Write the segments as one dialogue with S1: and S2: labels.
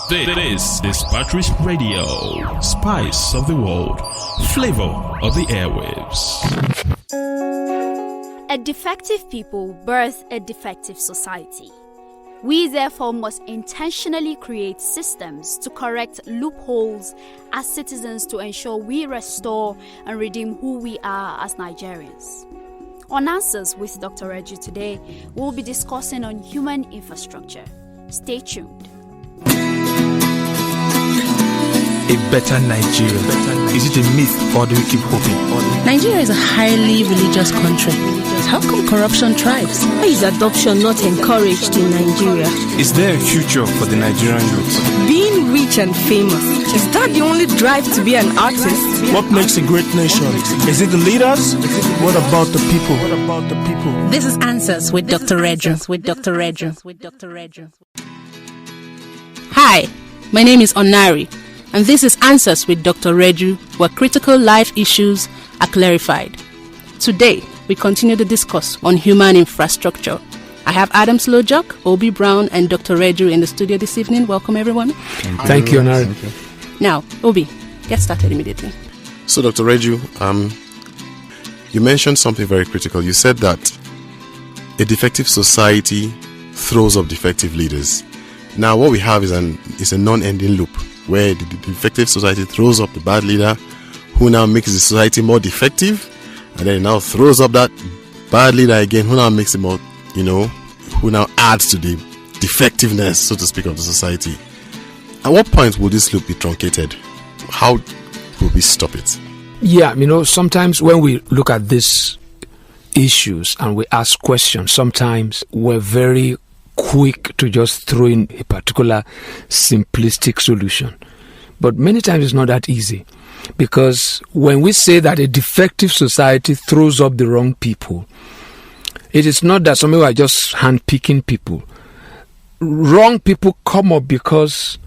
S1: This is Patrice Radio, spice of the world, flavor of the airwaves.
S2: A defective people birth a defective society. We therefore must intentionally create systems to correct loopholes as citizens to ensure we restore and redeem who we are as Nigerians. On Answers with Dr. Reju today, we'll be discussing on human infrastructure. Stay tuned.
S3: A better Nigeria. Is it a myth or do we keep hoping?
S4: Nigeria is a highly religious country. How come corruption thrives?
S5: Why is adoption not encouraged in Nigeria?
S3: Is there a future for the Nigerian youth?
S5: Being rich and famous, is that the only drive to be an artist?
S6: What makes a great nation? Is it the leaders? What about the people?
S4: This is Answers with Dr. Reju. Hi, my name is Onari, and this is Answers with Dr. Reju, where critical life issues are clarified. Today, we continue the discourse on human infrastructure. I have Adam Slojok, Obi Brown, and Dr. Reju in the studio this evening. Welcome, everyone.
S6: Thank you, Onari.
S4: Now, Obi, get started immediately.
S7: So, Dr. Reju, you mentioned something very critical. You said that a defective society throws up defective leaders. Now, what we have is a non-ending loop where the defective society throws up the bad leader who now makes the society more defective, and then it now throws up that bad leader again who now makes it more, who now adds to the defectiveness, so to speak, of the society. At what point will this loop be truncated? How will we stop it?
S6: Yeah, sometimes when we look at these issues and we ask questions, sometimes we're very quick to just throw in a particular simplistic solution. But many times it's not that easy. Because when we say that a defective society throws up the wrong people, it is not that some people are just hand-picking people. Wrong people come up because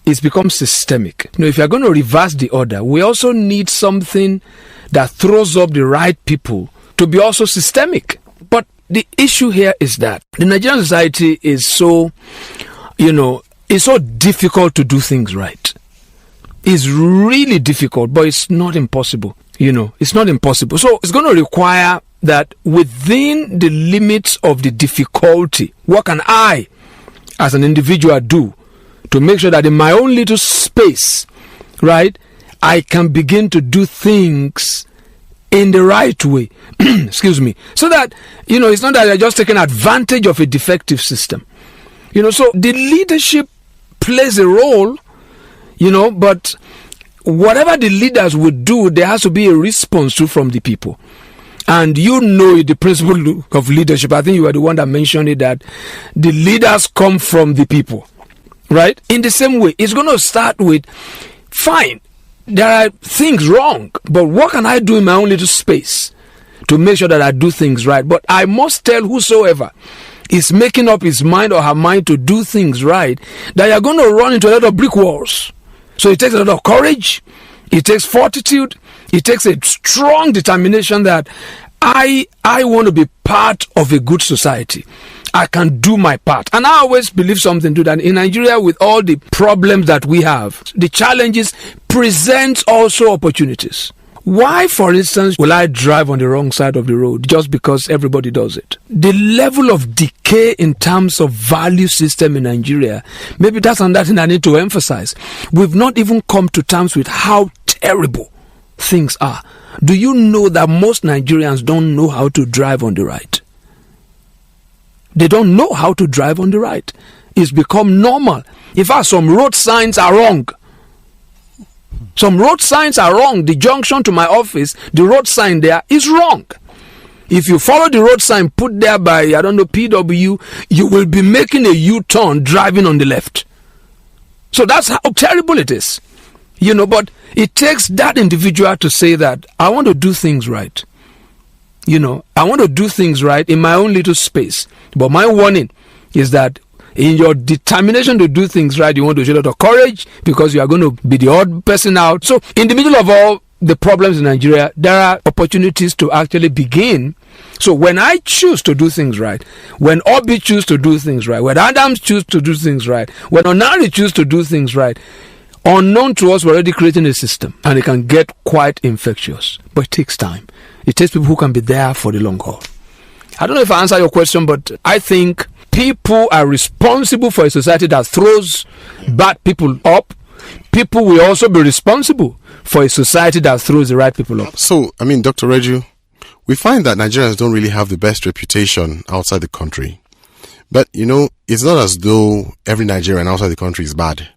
S6: it's become systemic. If you're going to reverse the order, we also need something that throws up the right people to be also systemic. But the issue here is that the Nigerian society is so, it's so difficult to do things right. It's really difficult, but it's not impossible. It's not impossible. So it's going to require that within the limits of the difficulty, what can I, as an individual, do to make sure that in my own little space, right, I can begin to do things in the right way. Excuse me. So that, it's not that you're just taking advantage of a defective system. So the leadership plays a role, but whatever the leaders would do, there has to be a response to from the people. And the principle of leadership. I think you were the one that mentioned it, that the leaders come from the people, right? In the same way, it's going to start with, fine, there are things wrong, but what can I do in my own little space to make sure that I do things right? But I must tell whosoever is making up his mind or her mind to do things right, that you're going to run into a lot of brick walls. So it takes a lot of courage, it takes fortitude, it takes a strong determination that I want to be part of a good society. I can do my part. And I always believe something too, that in Nigeria, with all the problems that we have, the challenges present also opportunities. Why, for instance, will I drive on the wrong side of the road just because everybody does it? The level of decay in terms of value system in Nigeria, maybe that's another thing I need to emphasize. We've not even come to terms with how terrible things are. Do you know that most Nigerians don't know how to drive on the right? They don't know how to drive on the right. It's become normal. In fact, some road signs are wrong. Some road signs are wrong. The junction to my office, the road sign there is wrong. If you follow the road sign put there by, PW, you will be making a U-turn driving on the left. So that's how terrible it is. But it takes that individual to say that I want to do things right. I want to do things right in my own little space. But my warning is that in your determination to do things right, you want to show a lot of courage because you are going to be the odd person out. So in the middle of all the problems in Nigeria, there are opportunities to actually begin So when I choose to do things right, when Obi choose to do things right, when Adams choose to do things right, when Onari choose to do things right, unknown to us, we're already creating a system, and it can get quite infectious. But it takes time. It takes people who can be there for the long haul. I don't know if I answer your question, but I think people are responsible for a society that throws bad people up. People will also be responsible for a society that throws the right people up.
S7: So, I mean, Dr. Reju, we find that Nigerians don't really have the best reputation outside the country. But, it's not as though every Nigerian outside the country is bad.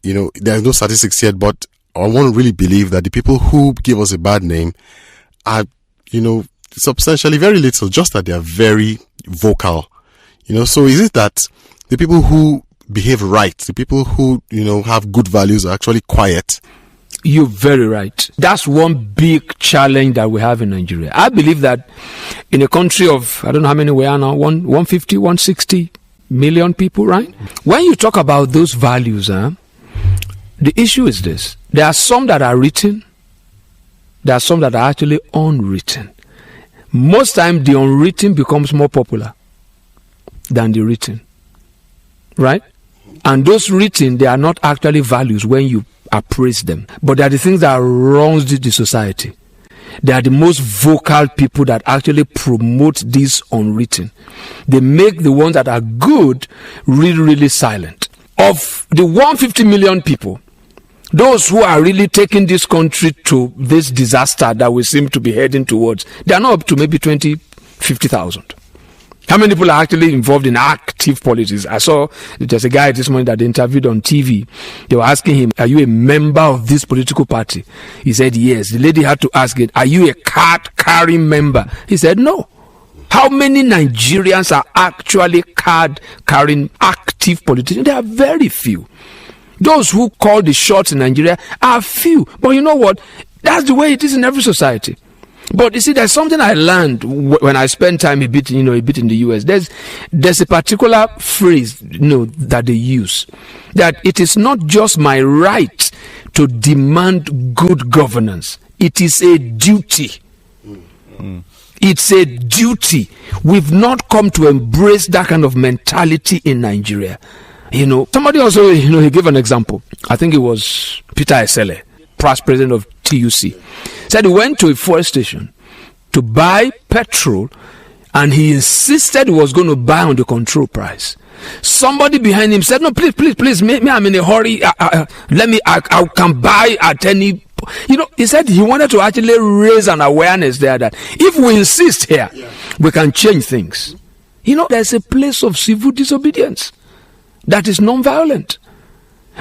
S7: There's no statistics yet, but I want to really believe that the people who give us a bad name are, substantially very little, just that they are very vocal. So is it that the people who behave right, the people who, have good values are actually quiet?
S6: You're very right. That's one big challenge that we have in Nigeria. I believe that in a country of, I don't know how many we are now, 150, 160 million people, right? When you talk about those values, the issue is this. There are some that are written. There are some that are actually unwritten. Most times the unwritten becomes more popular than the written. Right? And those written, they are not actually values when you appraise them. But they are the things that runs the society. They are the most vocal people that actually promote this unwritten. They make the ones that are good really, really silent. Of the 150 million people, those who are really taking this country to this disaster that we seem to be heading towards, they are not up to maybe 20, 50,000. How many people are actually involved in active politics? I saw there's a guy this morning that they interviewed on TV. They were asking him, are you a member of this political party? He said, yes. The lady had to ask it, are you a card-carrying member? He said, no. How many Nigerians are actually card-carrying active politicians? There are very few. Those who call the shots in Nigeria are few. But you know what? That's the way it is in every society. But you see, there's something I learned when I spent time a bit in the US. There's a particular phrase, that they use, that it is not just my right to demand good governance. It is a duty. It's a duty. We've not come to embrace that kind of mentality in Nigeria. Somebody also, he gave an example. I think it was Peter Esele, past president of TUC. Said he went to a fuel station to buy petrol, and he insisted he was going to buy on the control price. Somebody behind him said, no, please, me, I'm in a hurry. I can buy at any. He said he wanted to actually raise an awareness there that if we insist here, we can change things. There's a place of civil disobedience that is non-violent.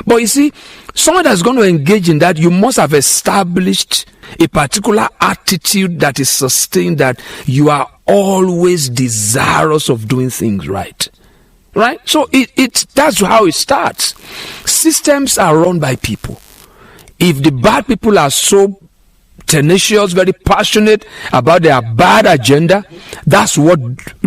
S6: But you see, someone that's going to engage in that, you must have established a particular attitude that is sustained, that you are always desirous of doing things right. Right? So that's how it starts. Systems are run by people. If the bad people are so tenacious, very passionate about their bad agenda, that's what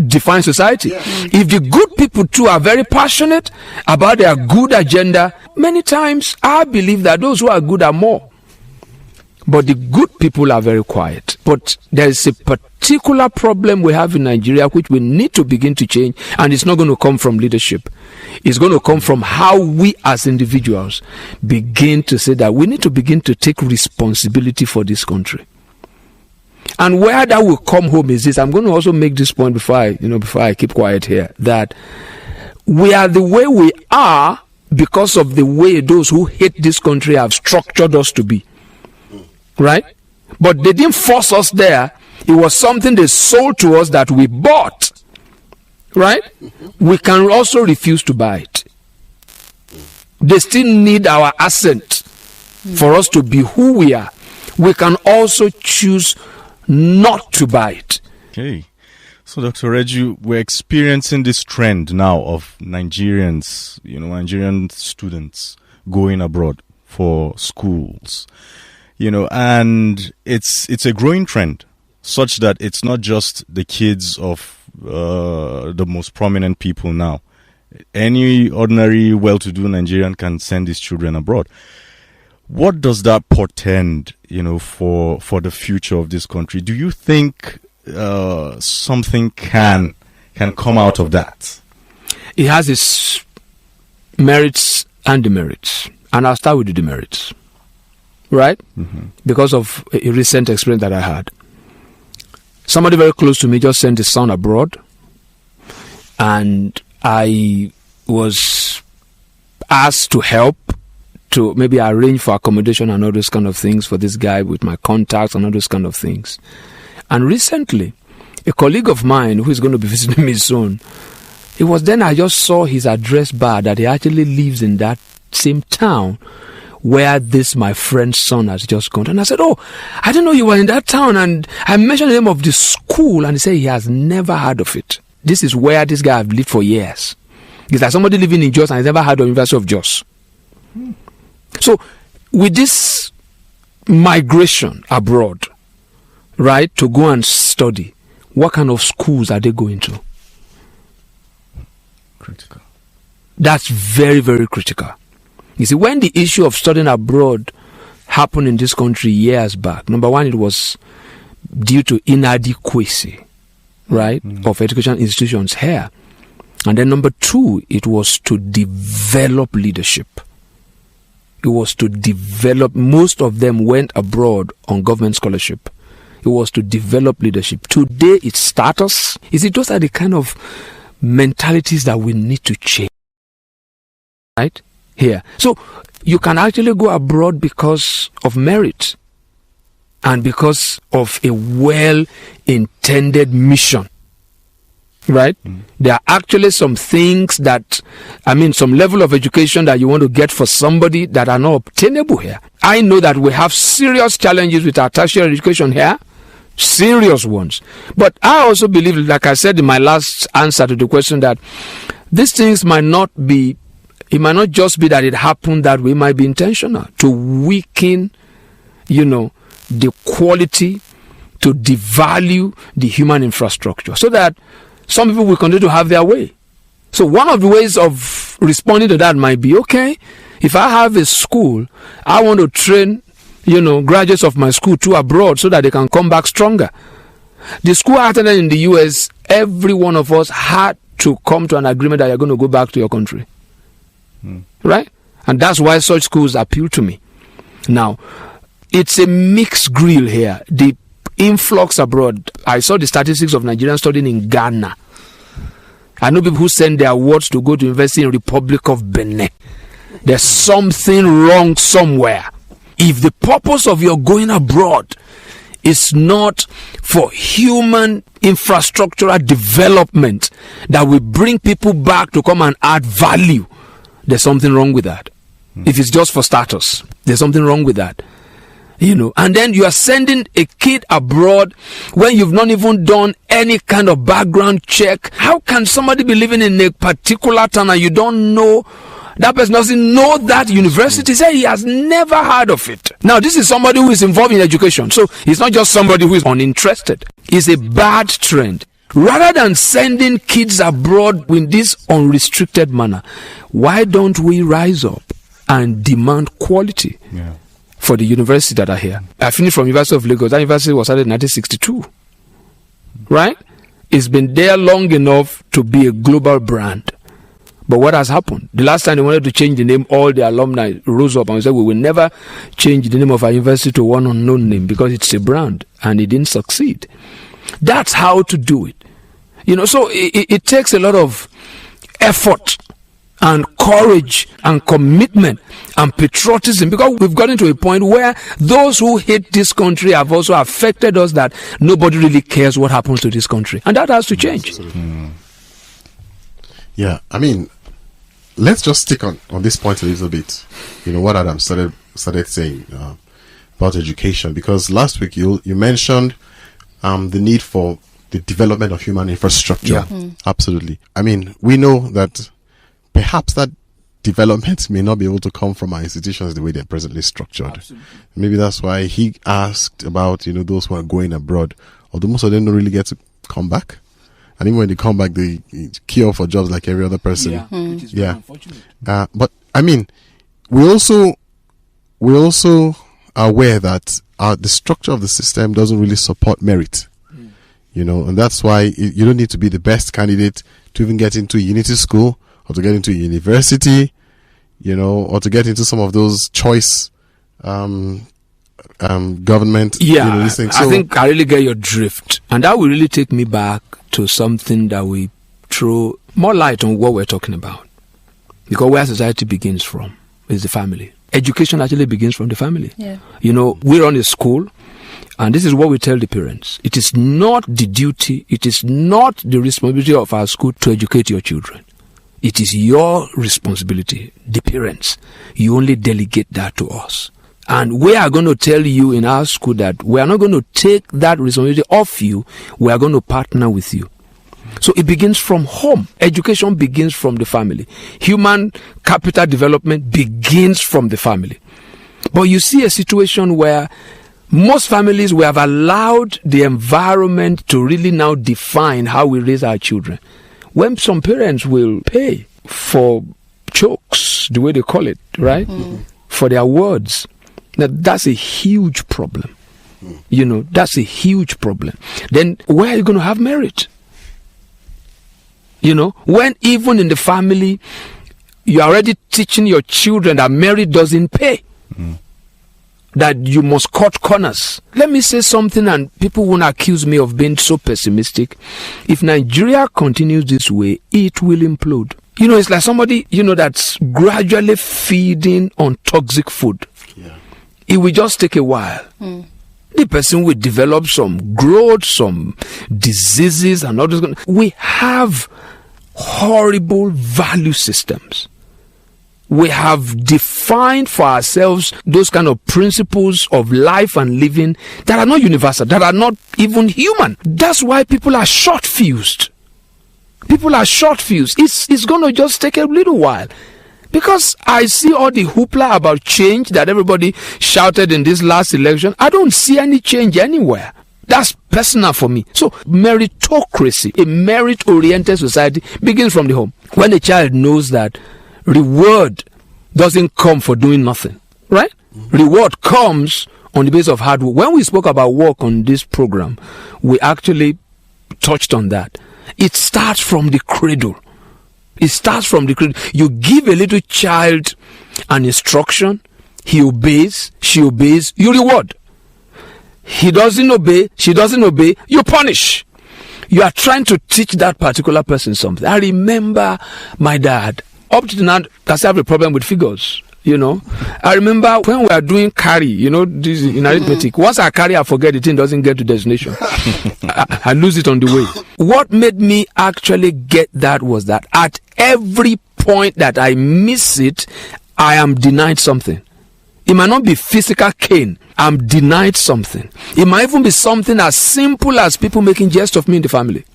S6: defines society. If the good people too are very passionate about their good agenda, many times I believe that those who are good are more. But the good people are very quiet. But there is a particular problem we have in Nigeria which we need to begin to change, and it's not going to come from leadership. It's going to come from how we as individuals begin to say that we need to begin to take responsibility for this country. And where that will come home is this. I'm going to also make this point before I keep quiet here, that we are the way we are because of the way those who hate this country have structured us to be. Right? But they didn't force us there. It was something they sold to us that we bought. Right? We can also refuse to buy it. They still need our assent for us to be who we are. We can also choose not to buy it.
S8: Okay. So, Dr. Reju, we're experiencing this trend now of Nigerians, Nigerian students going abroad for schools. And it's a growing trend, such that it's not just the kids of the most prominent people now. Any ordinary, well-to-do Nigerian can send his children abroad. What does that portend, for the future of this country? Do you think something can come out of that?
S6: It has its merits and demerits. And I'll start with the demerits. Right? Mm-hmm. Because of a recent experience that I had. Somebody very close to me just sent his son abroad. And I was asked to help to maybe arrange for accommodation and all those kind of things for this guy with my contacts and all those kind of things. And recently, a colleague of mine who is going to be visiting me soon, it was then I just saw his address bar that he actually lives in that same town where this my friend's son has just gone. And I said, oh, I didn't know you were in that town. And I mentioned the name of the school, and he said he has never heard of it. This is where this guy has lived for years. It's like somebody living in Jos and has never heard of University of Jos. So, with this migration abroad, right, to go and study, what kind of schools are they going to?
S8: Critical.
S6: That's very, very critical. You see, when the issue of studying abroad happened in this country years back, number one, it was due to inadequacy, right, of education institutions here. And then number two, it was to develop leadership. It was to develop, most of them went abroad on government scholarship. It was to develop leadership. Today, it's status. You see, those are the kind of mentalities that we need to change. Right? Here. So, you can actually go abroad because of merit and because of a well-intended mission. Right? There are actually some things that, some level of education that you want to get for somebody that are not obtainable here. I know that we have serious challenges with our tertiary education here. Serious ones. But I also believe, like I said in my last answer to the question, that these things might not just be that it happened that way, it might be intentional to weaken, the quality, to devalue the human infrastructure so that some people will continue to have their way. So one of the ways of responding to that might be, okay, if I have a school, I want to train, graduates of my school to abroad so that they can come back stronger. The school I attended in the US, every one of us had to come to an agreement that you're going to go back to your country. Right? And that's why such schools appeal to me. Now, it's a mixed grill here. The influx abroad. I saw the statistics of Nigerians studying in Ghana. I know people who send their awards to go to university in Republic of Benin. There's something wrong somewhere. If the purpose of your going abroad is not for human infrastructural development that will bring people back to come and add value, there's something wrong with that. If it's just for status, there's something wrong with that. And then you are sending a kid abroad when you've not even done any kind of background check. How can somebody be living in a particular town and you don't know, that person doesn't know that university? Say he has never heard of it. Now, this is somebody who is involved in education. So it's not just somebody who is uninterested. It's a bad trend. Rather than sending kids abroad in this unrestricted manner, why don't we rise up and demand quality? Yeah. For the universities that are here. I finished from University of Lagos. That university was started in 1962. Right? It's been there long enough to be a global brand. But what has happened? The last time they wanted to change the name, all the alumni rose up and said, we will never change the name of our university to one unknown name because it's a brand, and it didn't succeed. That's how to do it. So it takes a lot of effort and courage and commitment and patriotism, because we've gotten to a point where those who hate this country have also affected us, that nobody really cares what happens to this country, and that has to change.
S7: Yeah, let's just stick on this point a little bit. What Adam started saying about education, because last week you mentioned the need for the development of human infrastructure. Yeah. Absolutely. We know that perhaps that development may not be able to come from our institutions the way they're presently structured. Absolutely. Maybe that's why he asked about, those who are going abroad, although most of them don't really get to come back. And even when they come back, they queue for jobs like every other person.
S6: Yeah, which is very unfortunate.
S7: But we also are aware that the structure of the system doesn't really support merit. and that's why you don't need to be the best candidate to even get into unity school or to get into university, or to get into some of those choice government.
S6: Yeah,
S7: these things.
S6: I think I really get your drift, and that will really take me back to something that we throw more light on what we're talking about, because where society begins from is the family. Education actually begins from the family.
S4: Yeah.
S6: We run a school, and this is what we tell the parents. It is not the duty, it is not the responsibility of our school to educate your children. It is your responsibility, the parents. You only delegate that to us. And we are going to tell you in our school that we are not going to take that responsibility off you. We are going to partner with you. So it begins from home. Education begins from the family. Human capital development begins from the family. But you see a situation where most families, we have allowed the environment to really now define how we raise our children. When some parents will pay for chokes, the way they call it, right? For their words. Now, that's a huge problem. That's a huge problem. Then where are you going to have merit? When even in the family, you're already teaching your children that merit doesn't pay. That you must cut corners. Let me say something, and people won't accuse me of being so pessimistic. If Nigeria continues this way, it will implode. It's like somebody, that's gradually feeding on toxic food.
S7: Yeah.
S6: It will just take a while. The person will develop some growth, some diseases, and all this. We have horrible value systems. We have defined for ourselves those kind of principles of life and living that are not universal, that are not even human. That's why people are short-fused. It's going to just take a little while. Because I see all the hoopla about change that everybody shouted in this last election. I don't see any change anywhere. That's personal for me. So meritocracy, a merit-oriented society, begins from the home. When a child knows that reward doesn't come for doing nothing, right? Reward comes on the basis of hard work. When we spoke about work on this program, we actually touched on that. It starts from the cradle. You give a little child an instruction, he obeys, she obeys, you reward. He doesn't obey, she doesn't obey, you punish. You are trying to teach that particular person something. I remember my dad, up to now, I have a problem with figures, I remember when we were doing carry, this in arithmetic. Once I carry, I forget the thing doesn't get to destination. I lose it on the way. What made me actually get that was that at every point that I miss it, I am denied something. It might not be physical cane. I'm denied something. It might even be something as simple as people making jest of me in the family.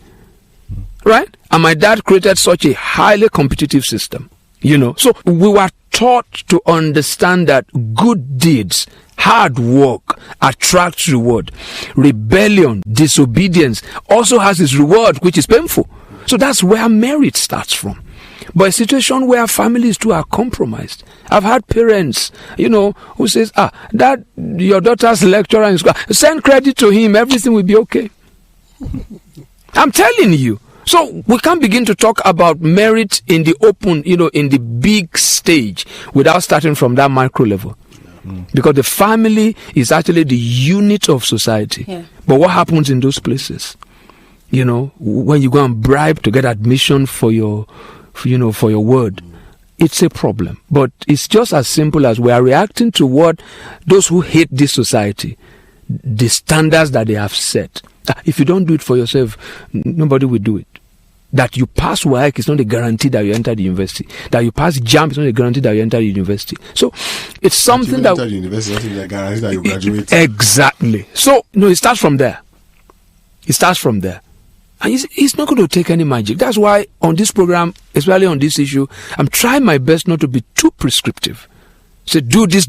S6: Right? And my dad created such a highly competitive system. So we were taught to understand that good deeds, hard work attracts reward. Rebellion, disobedience also has its reward, which is painful. So that's where merit starts from. But a situation where families too are compromised. I've had parents, who says, that your daughter's lecturer in school, send credit to him, everything will be okay. I'm telling you. So we can't begin to talk about merit in the open, in the big stage without starting from that micro level. Because the family is actually the unit of society. Yeah. But what happens in those places? When you go and bribe to get admission for your word, it's a problem. But it's just as simple as we are reacting to what those who hate this society, the standards that they have set. If you don't do it for yourself, nobody will do it. That you pass WAEC is not a guarantee that you enter the university. That you pass JAMB is not a guarantee that you enter the university. So it's something that...
S7: enter the university is not a guarantee that you graduate.
S6: Exactly. So, it starts from there. And it's not going to take any magic. That's why on this program, especially on this issue, I'm trying my best not to be too prescriptive. Say, do this,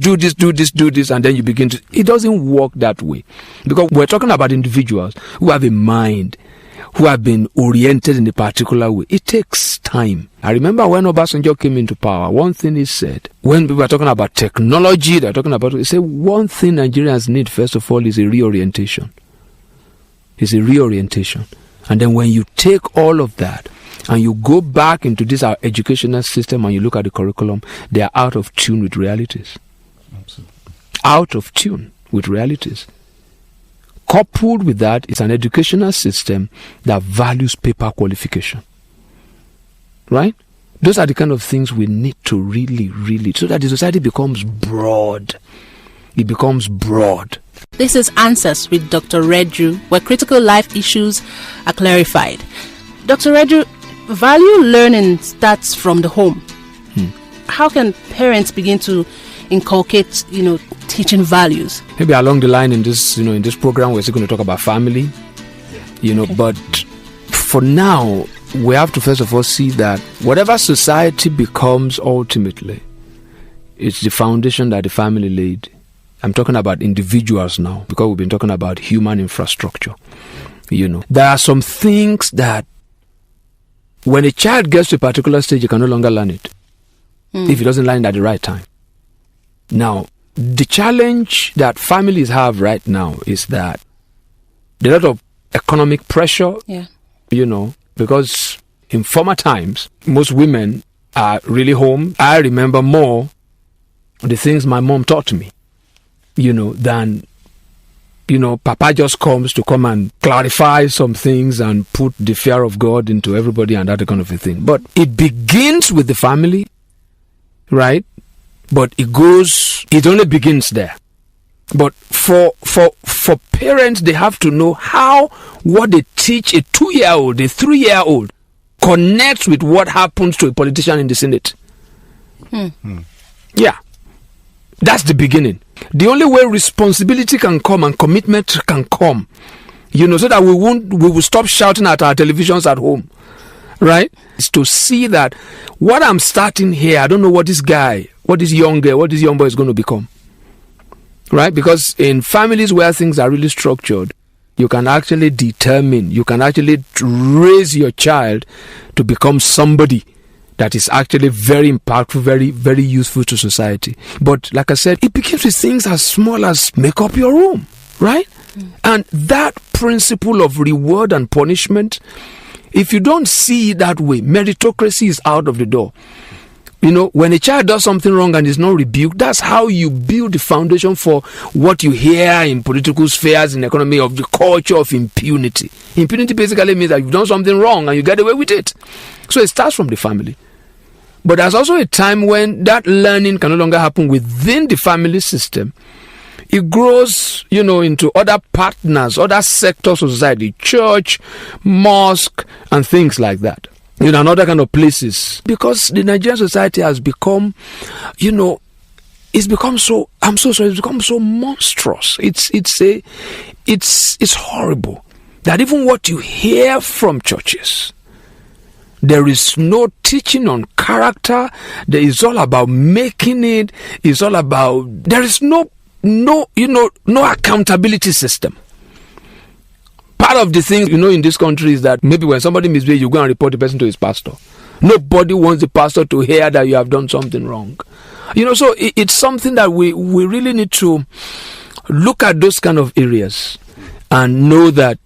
S6: and then you begin to... It doesn't work that way. Because we're talking about individuals who have a mind, who have been oriented in a particular way. It takes time. I remember when Obasanjo came into power, one thing he said, when we were talking about technology, he said, one thing Nigerians need, first of all, is a reorientation. It's a reorientation. And then when you take all of that and you go back into this our educational system and you look at the curriculum, they are out of tune with realities.
S8: Absolutely.
S6: Out of tune with realities. Coupled with that is an educational system that values paper qualification. Right? Those are the kind of things we need to really, so that the society becomes broad. It becomes broad.
S4: This is Answers with Dr. Reju, where critical life issues are clarified. Dr. Reju, value learning starts from the home. How can parents begin to inculcate, teaching values?
S6: Maybe along the line in this program, we're still going to talk about family, but for now, we have to first of all see that whatever society becomes ultimately, it's the foundation that the family laid. I'm talking about individuals now, because we've been talking about human infrastructure. There are some things that when a child gets to a particular stage, you can no longer learn it if he doesn't learn it at the right time. Now, the challenge that families have right now is that there's a lot of economic pressure, because in former times, most women are really home. I remember more the things my mom taught me, than, Papa just comes to come and clarify some things and put the fear of God into everybody and that kind of a thing. But it begins with the family, right? But it only begins there. But for parents, they have to know how what they teach a 2-year-old, a 3-year-old connects with what happens to a politician in the Senate. Yeah. That's the beginning. The only way responsibility can come and commitment can come, so that we will stop shouting at our televisions at home, right? Is to see that what I'm starting here, I don't know what this young boy is going to become, right? Because in families where things are really structured, you can actually raise your child to become somebody that is actually very impactful, very, very useful to society. But like I said, it begins with things as small as make up your room, right? And that principle of reward and punishment, if you don't see it that way, meritocracy is out of the door. When a child does something wrong and is not rebuked, that's how you build the foundation for what you hear in political spheres, in economy, of the culture of impunity. Impunity basically means that you've done something wrong and you get away with it. So it starts from the family. But there's also a time when that learning can no longer happen within the family system. It grows, into other partners, other sectors of society, church, mosque, and things like that. And other kind of places. Because the Nigerian society has become, it's become so monstrous. It's horrible. That even what you hear from churches, there is no teaching on character. There is all about making it. It's all about, there is no accountability system. Part of the thing, in this country is that maybe when somebody misbehaves, you go and report the person to his pastor. Nobody wants the pastor to hear that you have done something wrong. So it's something that we really need to look at those kind of areas and know that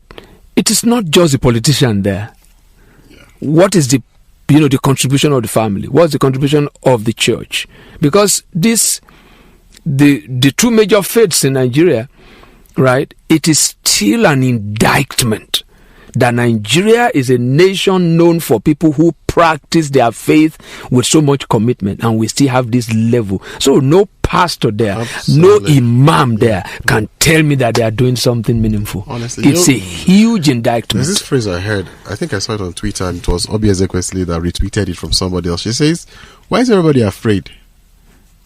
S6: it is not just the politician there. What is the contribution of the family? What's the contribution of the church? Because the two major faiths in Nigeria, right, it is still an indictment that Nigeria is a nation known for people who practice their faith with so much commitment, and we still have this level. So no pastor there,
S7: Absolutely.
S6: no imam there can tell me that they are doing something meaningful.
S7: Honestly,
S6: it's a huge indictment.
S7: There's this phrase I heard, I think I saw it on Twitter, and it was Obi Ezekwesili that retweeted it from somebody else. She says, why is everybody afraid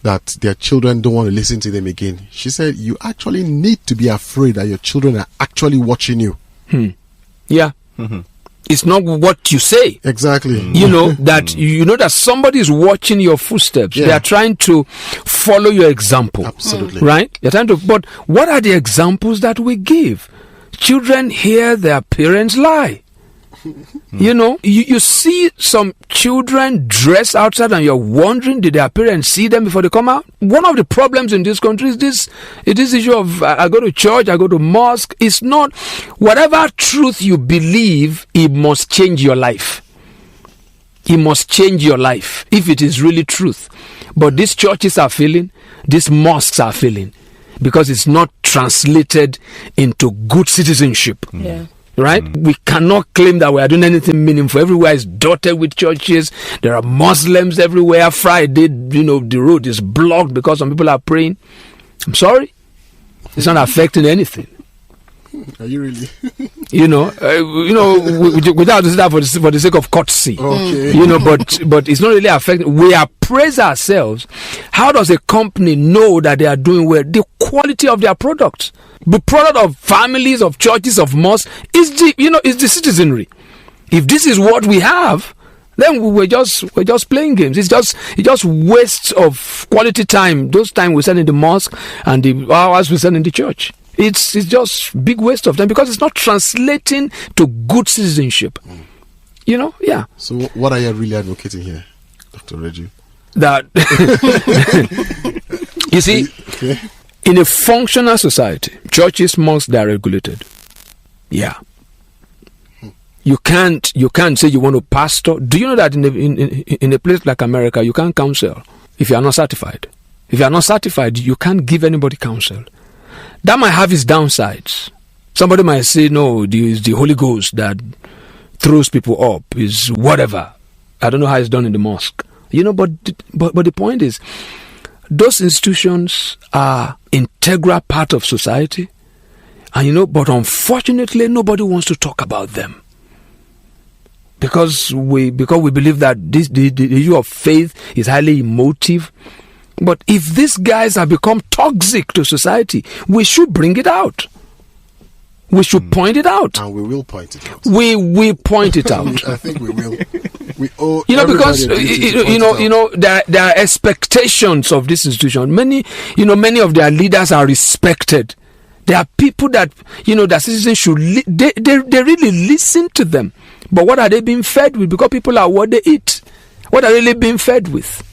S7: that their children don't want to listen to them again? She said, you actually need to be afraid that your children are actually watching you.
S6: Yeah. It's not what you say.
S7: Exactly.
S6: That somebody is watching your footsteps.
S7: Yeah.
S6: They are trying to follow your example.
S7: Absolutely.
S6: Right? They're trying to, but what are the examples that we give? Children hear their parents lie. You know, you see some children dressed outside and you're wondering, did their parents see them before they come out? One of the problems in this country is this issue of I go to church, I go to mosque. It's not, whatever truth you believe, it must change your life. It must change your life if it is really truth. But these churches are failing, these mosques are failing, because it's not translated into good citizenship.
S4: Yeah.
S6: Right? We cannot claim that we are doing anything meaningful. Everywhere is dotted with churches. There are Muslims everywhere. Friday, the road is blocked because some people are praying. I'm sorry. It's not affecting anything.
S7: Are you really?
S6: Without that for the sake of courtesy.
S7: Okay.
S6: But it's not really affecting. We appraise ourselves. How does a company know that they are doing well? The quality of their products. The product of families, of churches, of mosques is the citizenry. If this is what we have, then we're just playing games. It just wastes of quality time. Those time we spend in the mosque and the hours we spend in the church. It's just big waste of time because it's not translating to good citizenship. Yeah.
S7: So what are you really advocating here, Dr. Reju?
S6: That you see.
S7: Okay.
S6: In a functional society, churches must be regulated. Yeah. You can't say you want to pastor. Do you know that in a place like America, you can't counsel if you are not certified? If you are not certified, you can't give anybody counsel. That might have its downsides. Somebody might say, no, it's the Holy Ghost that throws people up, is whatever. I don't know how it's done in the mosque. But the point is, those institutions are integral part of society, and but unfortunately nobody wants to talk about them because we believe that the issue of faith is highly emotive. But if these guys have become toxic to society, we should bring it out. We should point it out.
S7: And we will point it out.
S6: We point it out.
S7: I think we will. We owe
S6: because there are expectations of this institution. Many of their leaders are respected. There are people that that citizens should they really listen to them. But what are they being fed with? Because people are what they eat. What are they really being fed with?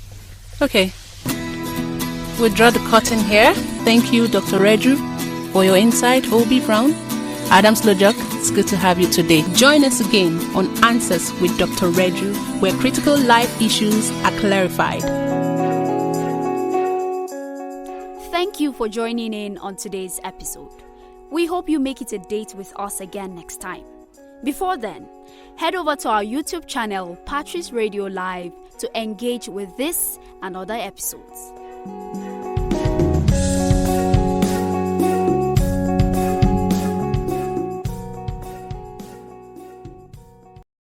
S4: Okay. We'll draw the curtain here. Thank you, Dr. Reju, for your insight. Obi Brown, Adams Lojok, it's good to have you today. Join us again on Answers with Dr. Reju, where critical life issues are clarified.
S2: Thank you for joining in on today's episode. We hope you make it a date with us again next time. Before then, head over to our YouTube channel, Patrice Radio Live, to engage with this and other episodes.